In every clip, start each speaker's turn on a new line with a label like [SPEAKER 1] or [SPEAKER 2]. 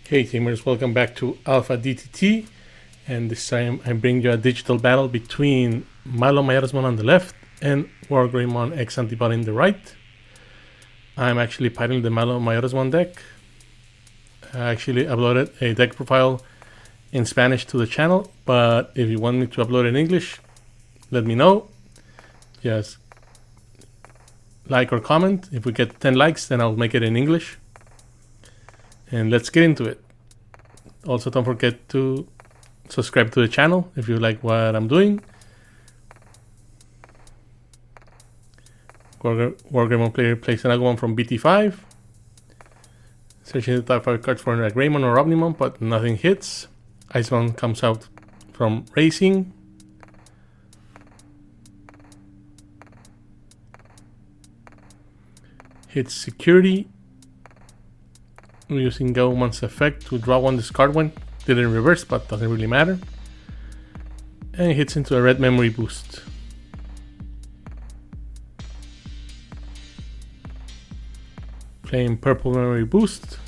[SPEAKER 1] Hey Tamers, welcome back to Alpha-DTT, and this time I bring you a digital battle between MaloMyotismon on the left and WarGreymon X-Antibody on the right. I'm actually piloting the MaloMyotismon deck. I actually uploaded a deck profile in Spanish to the channel, but if you want me to upload it in English, let me know. Just like or comment. If we get 10 likes, then I'll make it in English. And let's get into it. Also, don't forget to subscribe to the channel if you like what I'm doing. WarGreymon player plays an Agumon from BT9. Searching the top 5 cards for a Greymon or Omnimon, but nothing hits. Iceman comes out from Racing. Hits Security. We're using Gaomon's effect to draw one, discard one. Did it in reverse, but doesn't really matter. And it hits into a red memory boost. Playing purple memory boost.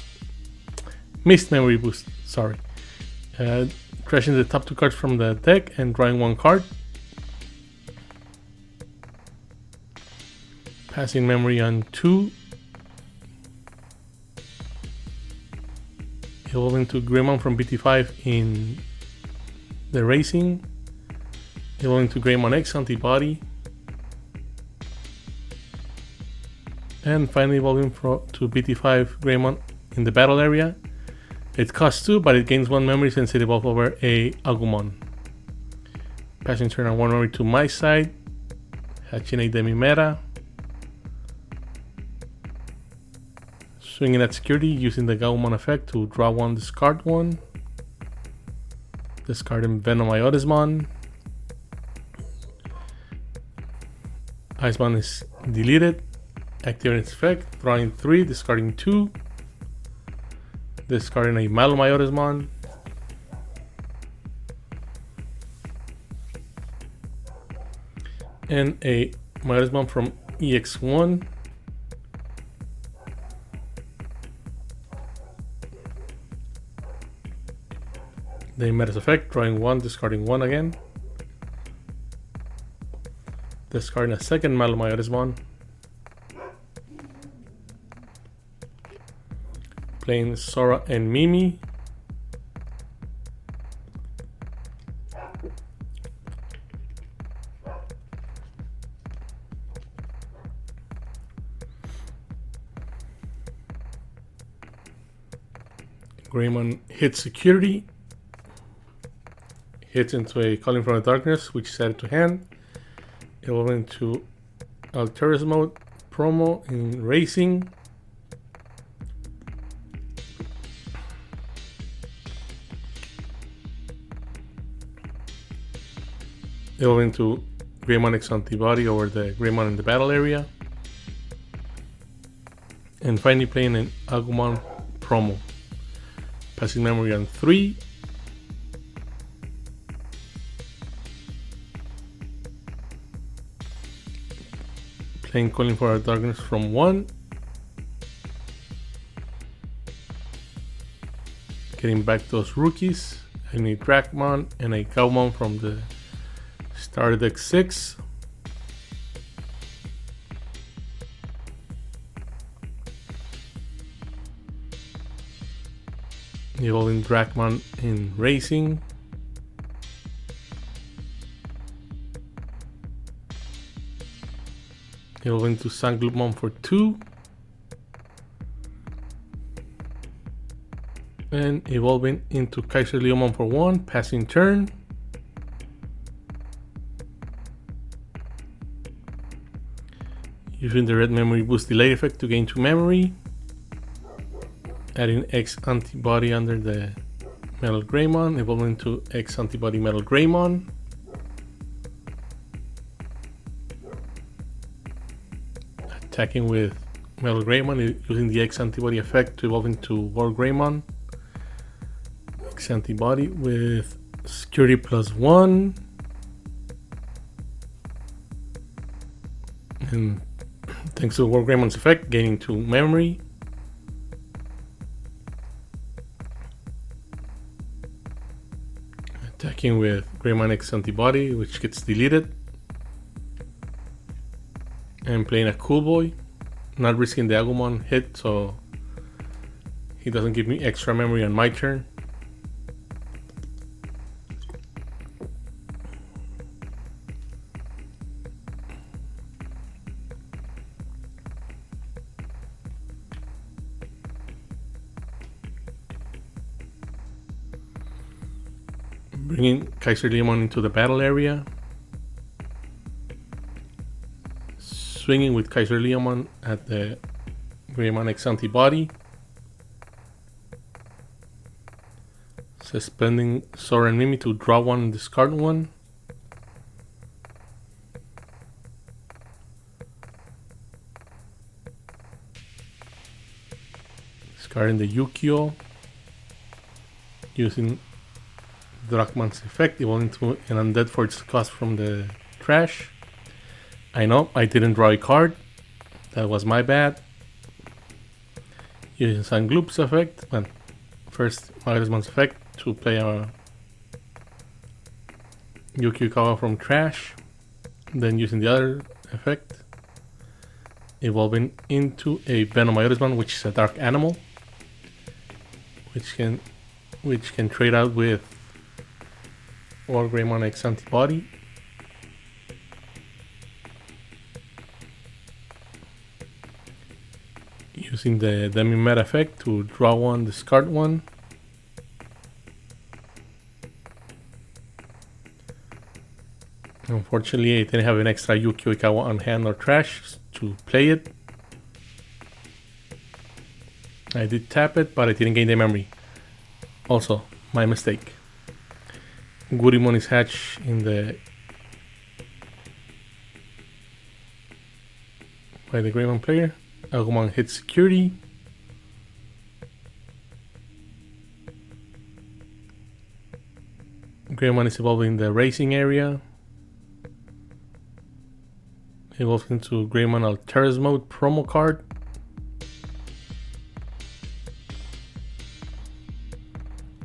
[SPEAKER 1] Missed memory boost, sorry. Crashing the top 2 cards from the deck and drawing 1 card. Passing memory on 2. Evolving to Greymon from BT9 in the Racing. Evolving to Greymon X-Antibody. And finally evolving to BT9 Greymon in the battle area. It costs 2, but it gains 1 memory since it evolved over a Agumon. Passing turn on 1 memory to my side. Hatching a Demimera. Swinging at Security using the Gaomon effect to draw 1, discard 1. Discarding MaloMyotismon. Iceman is deleted. Activating its effect. Drawing 3, discarding 2. Discarding a MaloMyotismon. And a Myotismon from EX1. The Meta's effect, drawing 1, discarding 1 again. Discarding a second MaloMyotismon. Playing Sora and Mimi. Greymon hits Security. Hits into a Calling from the Darkness, which is added to hand. Evolving to Alterous Mode promo in Racing. Evolving to Greymon X-Antibody over the Greymon in the battle area. And finally playing an Agumon promo. Passing memory on 3. Playing Calling for our Darkness from 1. Getting back those rookies. I need Dragmon and a Gaomon from the Star Deck 6. Evolving Dragmon in Racing. Evolving to Sanglupmon for 2. And evolving into Kaiser Leomon for 1, passing turn. Using the red memory boost delay effect to gain 2 memory. Adding X-Antibody under the MaloGreymon, evolving to X-Antibody MaloGreymon. Attacking with MaloGreymon using the X-Antibody effect to evolve into WarGreymon. X-Antibody with Security +1. And thanks to WarGreymon's effect, gaining 2 memory. Attacking with WarGreymon X-Antibody, which gets deleted. And playing a Cool Boy. Not risking the Agumon hit, so he doesn't give me extra memory on my turn. Bringing Kaiser-Leomon into the battle area. Swinging with Kaiser-Leomon at the WarGreymon X-Antibody. Suspending Sora and Mimi to draw one and discard one. Discarding the Yukio. Using Drachman's effect, evolving to an undead for its cost from the trash. I know, I didn't draw a card. That was my bad. Using Sangloop's effect. Well, first MaloMyotismon's effect to play a Yukio from trash. Then using the other effect. Evolving into a MaloMyotismon, which is a dark animal. Which can trade out with WarGreymon X-Antibody. Using the Demi-Meta effect to draw one, discard one. Unfortunately, I didn't have an extra Yukio Ikawa on hand or trash to play it. I did tap it, but I didn't gain the memory. Also, my mistake. Gurimon is hatched in by the Greymon player. Agumon hits security. Greymon is evolving the racing area. Evolves into Greymon Alteris mode promo card.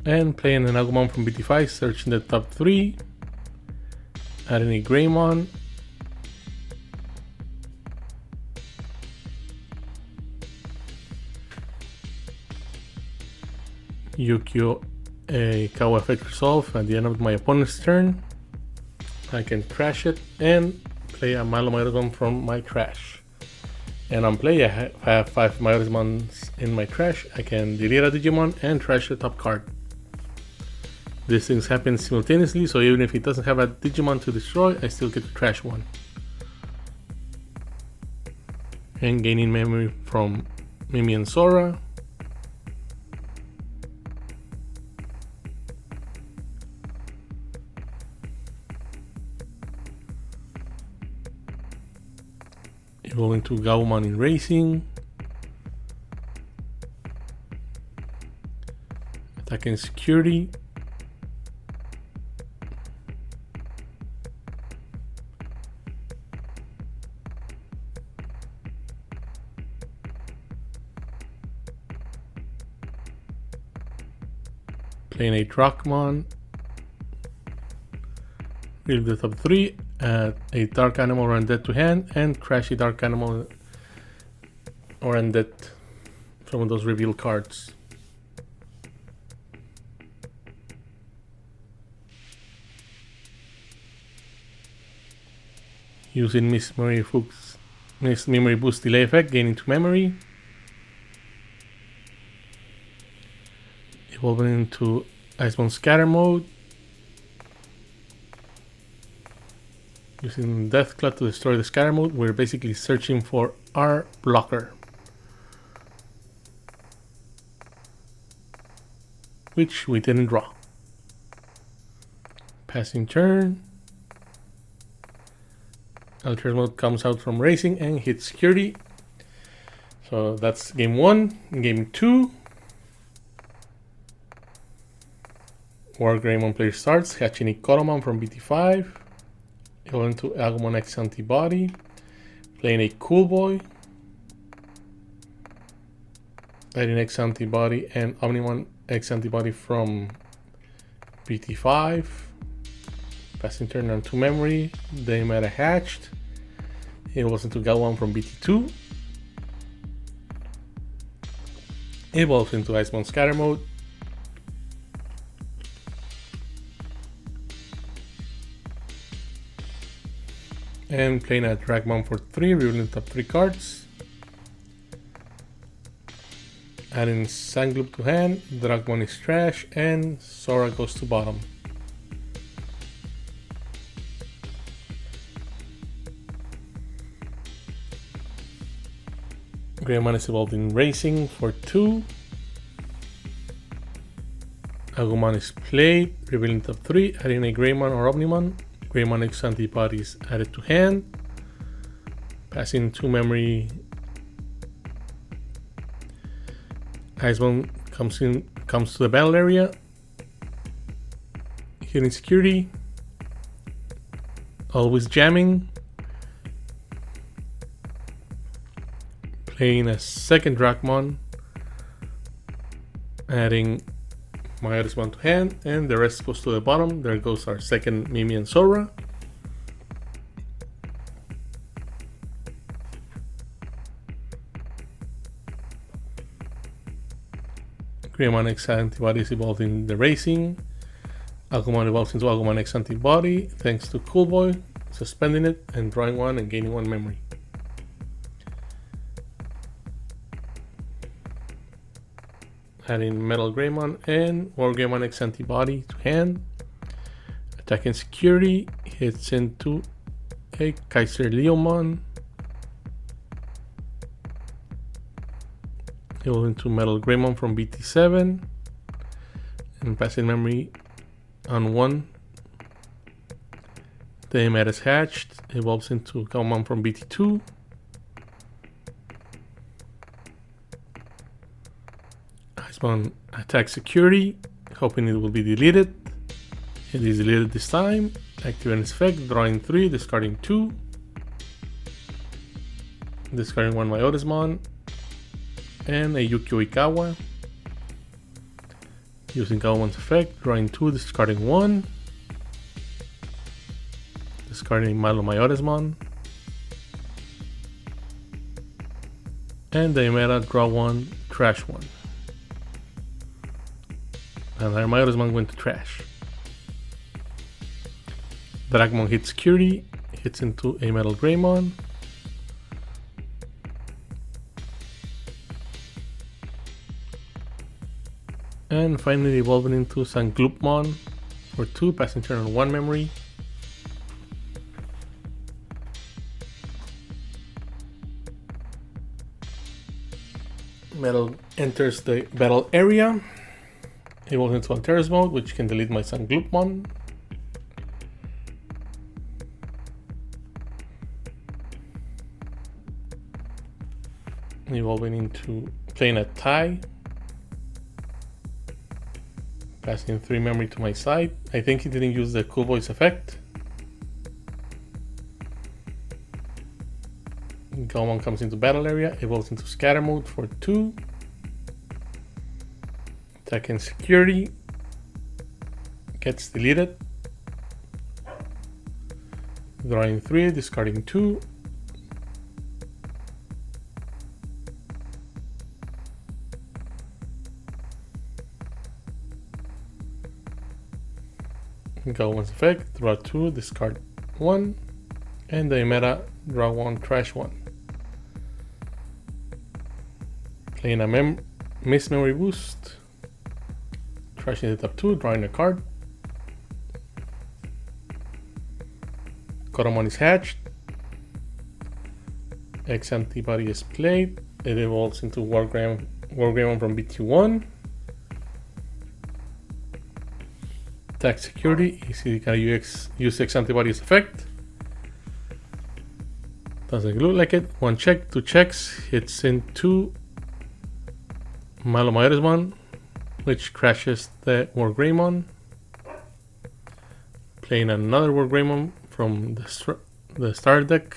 [SPEAKER 1] And playing an Agumon from BT5, searching the top 3. Adding a Greymon. Yukio a Kawa effect resolve at the end of my opponent's turn. I can trash it and play a MaloMyotismon from my trash. And on play, I have 5 MaloMyotismons in my trash. I can delete a Digimon and trash the top card. These things happen simultaneously, so even if it doesn't have a Digimon to destroy, I still get to trash one. And gaining memory from Mimi and Sora. Evolving to Gabumon in racing. Attacking security. Playing a Drachmon. Reveal the top 3, add a dark animal or undead to hand, and crash a dark animal or undead from those reveal cards. Using Miss Memory Boost Delay effect, gaining 2 memory. Evolving into Icebone Scatter mode. Using Deathclaw to destroy the scatter mode, we're basically searching for our blocker. Which we didn't draw. Passing turn. Alteris mode comes out from racing and hits security. So that's game 1. Game 2. WarGreymon player starts, hatching a Koromon from BT5. Going to Agumon X-Antibody. Playing a Cool Boy. Adding X-Antibody and Omnimon X-Antibody from BT5, passing turn on 2 memory, they meta hatched, evolves into Galwan from BT2, evolves into Icemon Scatter Mode, and playing a Dragmon for 3, revealing top 3 cards. Adding Sangloop to hand, Dragmon is trash, and Sora goes to bottom. Greymon is evolved in Racing for 2. Agumon is played, revealing top 3, adding a Greymon or Omnimon. Greymon X-Antibody is added to hand, passing 2 memory. Icemon comes to the battle area, hitting security, always jamming, playing a second Dragmon, adding Myotismon to hand, and the rest goes to the bottom. There goes our second Mimi and Sora. Greymon X-Antibody is evolved in the Racing. Agumon evolves into Agumon X-Antibody thanks to Coolboy suspending it and drawing 1 and gaining 1 memory. Adding Metal Greymon and WarGreymon X-Antibody to hand. Attacking security, hits into a Kaiser Leomon. Evolve into Metal Greymon from BT7. And passing memory on 1. The Tamer is hatched, evolves into Galmon from BT2. Icemon attacks security, hoping it will be deleted. It is deleted this time. Activating its effect, drawing 3, discarding 2. Discarding 1 MaloMyotismon. And a Yukio Ikawa. Using Galwan's effect, drawing 2, discarding 1. Discarding MaloMyotismon. And the meta draw 1, trash 1. And our MaloMyotismon went to trash. Dragmon hits security, hits into a Metal Greymon. And finally evolving into Sangloopmon for 2, passing turn on 1 memory. Metal enters the battle area. Evolves into Alterna's mode, which can delete my Sangloopmon. Evolving into playing a tie. Passing 3 memory to my side. I think he didn't use the Cool Voice effect. Galmon comes into battle area, evolves into Scatter mode for 2. Attacking security. Gets deleted. Drawing 3, discarding 2. Galwan's effect, draw 2, discard 1, and the meta, draw 1, trash 1. Playing a Miss Memory Boost, trashing the top 2, drawing a card. Koromon is hatched. X-Antibody is played. It evolves into WarGreymon from BT1. Attack security, easy can use X-Antibody's effect. Doesn't look like it. 1 check, 2 checks, hits into MaloMyotismon, which crashes the WarGreymon. Playing another WarGreymon from the start deck.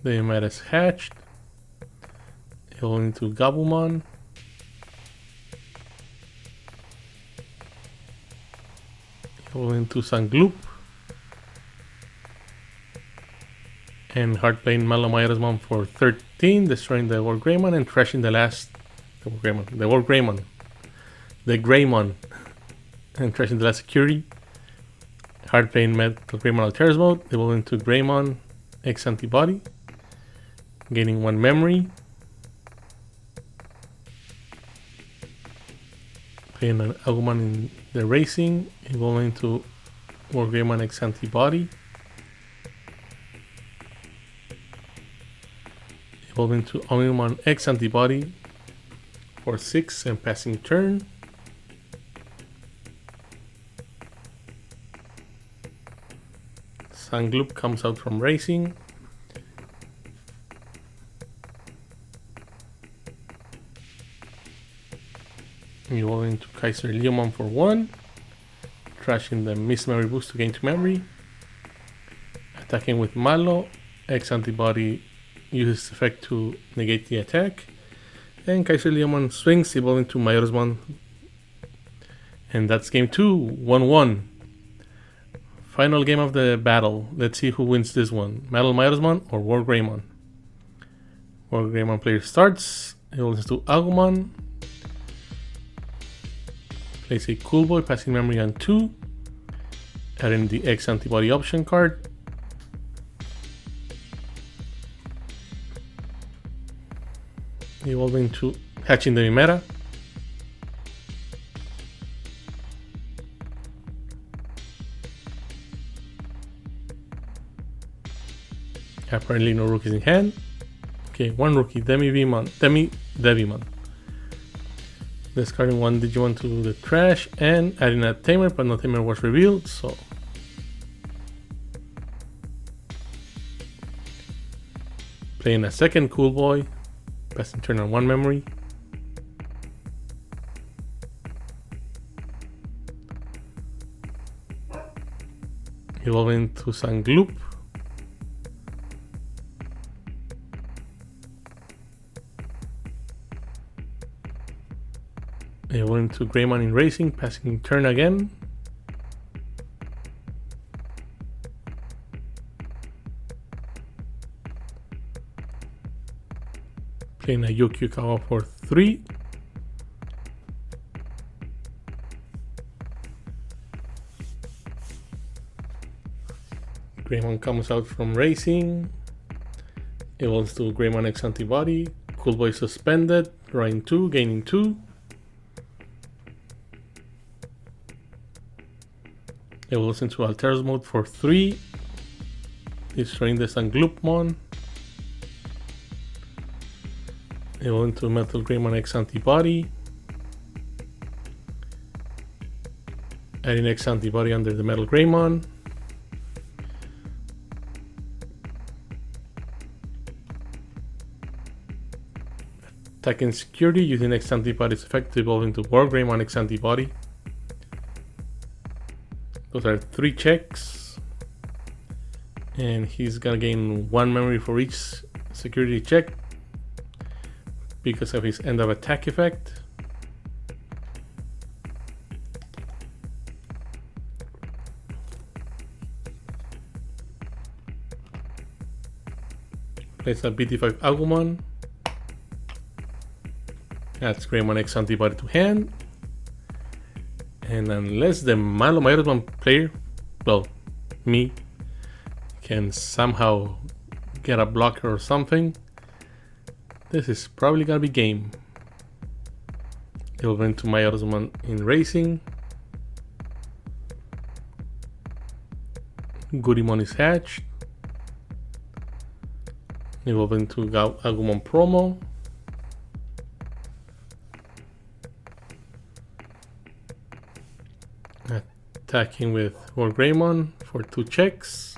[SPEAKER 1] The meta is hatched. Going into Gabumon. Go into Sangloop. And hard playing MaloMyotismon for 13, destroying the WarGreymon and trashing the Greymon, and trashing the last security. Hard playing MaloGreymon Alters mode, evolving to Greymon X-Antibody, gaining 1 memory. Playing an Agumon in the racing, evolving to WarGreymon X-Antibody. Evolving to Agumon X-Antibody for 6 and passing turn. Sangloop comes out from racing. Evolving to Kaiser Leomon for 1. Trashing the Miss Memory Boost to gain 2 memory. Attacking with Malo. X-Antibody uses effect to negate the attack. And Kaiser Leomon swings, evolving to Myotismon. And that's game 2, 1-1. Final game of the battle. Let's see who wins this one. MaloMyotismon or WarGreymon. WarGreymon player starts, evolves to Agumon. Plays a Cool Boy, passing memory on 2. Adding the X-Antibody option card. Evolving to Hatching the Mimera. Apparently no rookies in hand. Okay, 1 rookie, Devimon. Discarding 1 Digimon to the trash and adding a tamer, but no tamer was revealed, so playing a second Cool Boy, passing turn on 1 memory. Evolving to Sangloop. Evolving to Greymon in racing, passing turn again. Playing a Yukyukawa for 3. Greymon comes out from racing. Evolves to Greymon X-Antibody. Cool Boy suspended, drawing 2, gaining 2. Evolves into Alters mode for 3. Destroying the Sangloopmon. Evolve into Metal Greymon X-Antibody. Adding X-Antibody under the Metal Greymon. Attacking security using X-Antibody's effect to evolve into WarGreymon X-Antibody. Those are 3 checks. And he's gonna gain 1 memory for each security check because of his end of attack effect. Place a BT5 Agumon. Adds Greymon X-Antibody to hand. And unless the MaloMyotismon player, well, me, can somehow get a blocker or something, this is probably gonna be game. Evolve into Myotismon in racing. Goodymon is hatched. Evolve into Agumon promo. Attacking with WarGreymon for 2 checks.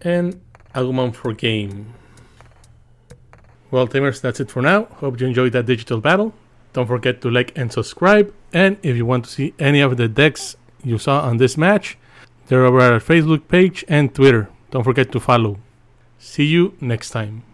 [SPEAKER 1] And Agumon for game. Well, Tamers, that's it for now. Hope you enjoyed that digital battle. Don't forget to like and subscribe. And if you want to see any of the decks you saw on this match, they're over at our Facebook page and Twitter. Don't forget to follow. See you next time.